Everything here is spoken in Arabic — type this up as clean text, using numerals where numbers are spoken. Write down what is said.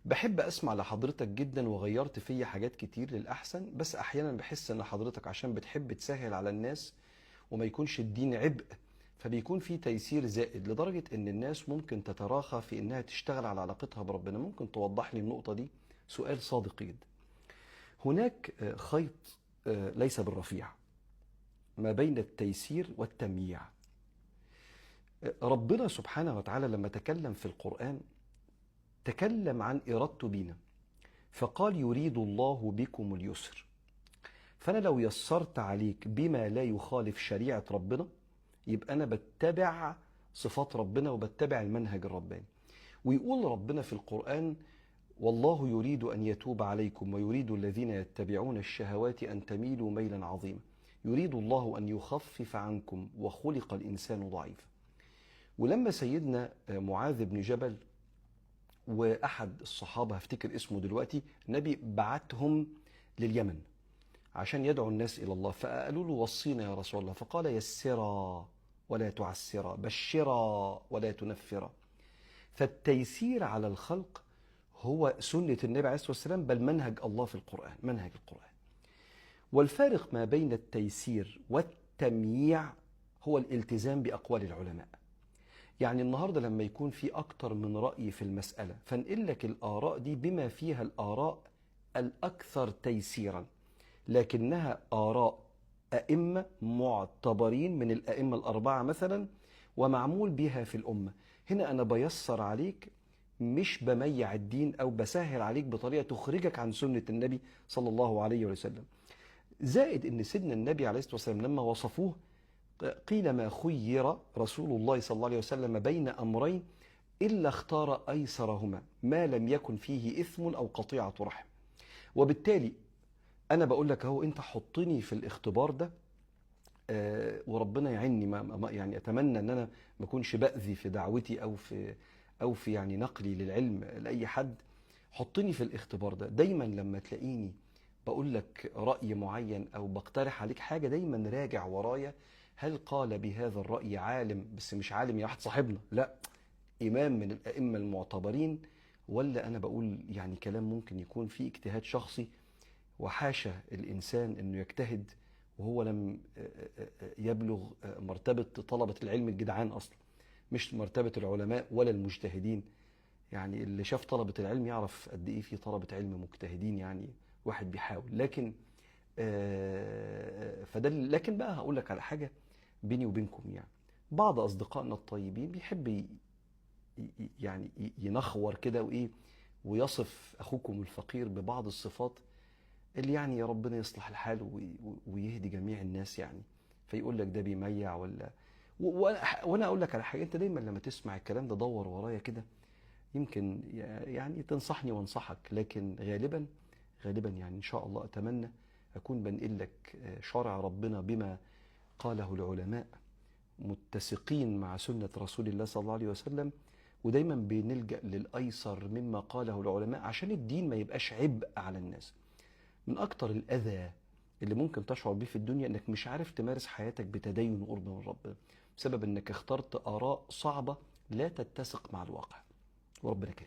بحب اسمع لحضرتك جدا وغيرت فيا حاجات كتير للأحسن، بس احيانا بحس ان حضرتك عشان بتحب تسهل على الناس وما يكونش الدين عبء، فبيكون في تيسير زائد لدرجة ان الناس ممكن تتراخى في انها تشتغل على علاقتها بربنا. ممكن توضح لي النقطة دي؟ سؤال صادق جدا. هناك خيط ليس بالرفيع ما بين التيسير والتمييع. ربنا سبحانه وتعالى لما تكلم في القرآن تكلم عن إرادته بينا، فقال يريد الله بكم اليسر. فأنا لو يسرت عليك بما لا يخالف شريعة ربنا يبقى أنا بتبع صفات ربنا وبتبع المنهج الرباني. ويقول ربنا في القرآن والله يريد أن يتوب عليكم ويريد الذين يتبعون الشهوات أن تميلوا ميلا عظيما، يريد الله أن يخفف عنكم وخلق الإنسان ضعيفا. ولما سيدنا معاذ بن جبل وأحد الصحابة هفتكر اسمه دلوقتي، النبي بعتهم لليمن عشان يدعو الناس إلى الله، فقالوا له وصينا يا رسول الله، فقال يسرا ولا تعسرا، بشرا ولا تنفرا. فالتيسير على الخلق هو سنة النبي عليه الصلاة والسلام، بل منهج الله في القرآن، منهج القرآن. والفارق ما بين التيسير والتمييع هو الالتزام بأقوال العلماء. يعني النهاردة لما يكون في أكتر من رأي في المسألة فانقل لك الآراء دي بما فيها الآراء الأكثر تيسيرا، لكنها آراء أئمة معتبرين من الأئمة الأربعة مثلا ومعمول بها في الأمة. هنا أنا بيسر عليك، مش بميع الدين أو بسهل عليك بطريقة تخرجك عن سنة النبي صلى الله عليه وسلم. زائد أن سيدنا النبي عليه الصلاة والسلام لما وصفوه قيل ما خير رسول الله صلى الله عليه وسلم بين أمرين إلا اختار أيسرهما ما لم يكن فيه إثم أو قطيعة رحم. وبالتالي أنا بقول لك أهو، أنت حطني في الاختبار ده وربنا يعيني، يعني أتمنى أن أنا ما أكونش بأذي في دعوتي أو في يعني نقلي للعلم لأي حد. حطني في الاختبار ده دايما. لما تلاقيني بقول لك رأي معين أو بقترح عليك حاجة، دايما راجع ورايا هل قال بهذا الرأي عالم، بس مش عالم يا واحد صاحبنا، لا، إمام من الأئمة المعتبرين، ولا أنا بقول يعني كلام ممكن يكون فيه اجتهاد شخصي. وحاشا الإنسان أنه يجتهد وهو لم يبلغ مرتبة طلبة العلم الجدعان أصلا، مش مرتبة العلماء ولا المجتهدين. يعني اللي شاف طلبة العلم يعرف قد إيه في طلبة علم مجتهدين، يعني واحد بيحاول. لكن لكن بقى هقول لك على حاجة بيني وبينكم. يعني بعض أصدقائنا الطيبين بيحب يعني ينخور كده وإيه، ويصف أخوكم الفقير ببعض الصفات اللي يعني يا ربنا يصلح الحال ويهدي جميع الناس. يعني فيقول لك ده بيميع ولا وانا اقول لك على حاجه، انت دايما لما تسمع الكلام ده دور ورايا كده، يمكن يعني تنصحني وانصحك. لكن غالبا يعني ان شاء الله اتمنى اكون بنقل لك شرع ربنا بما قاله العلماء، متسقين مع سنة رسول الله صلى الله عليه وسلم. ودايما بنلجأ للأيسر مما قاله العلماء عشان الدين ما يبقاش عبء على الناس. من أكتر الأذى اللي ممكن تشعر بيه في الدنيا إنك مش عارف تمارس حياتك بتدين وقرب من ربنا بسبب إنك اخترت آراء صعبة لا تتسق مع الواقع. وربنا كريم.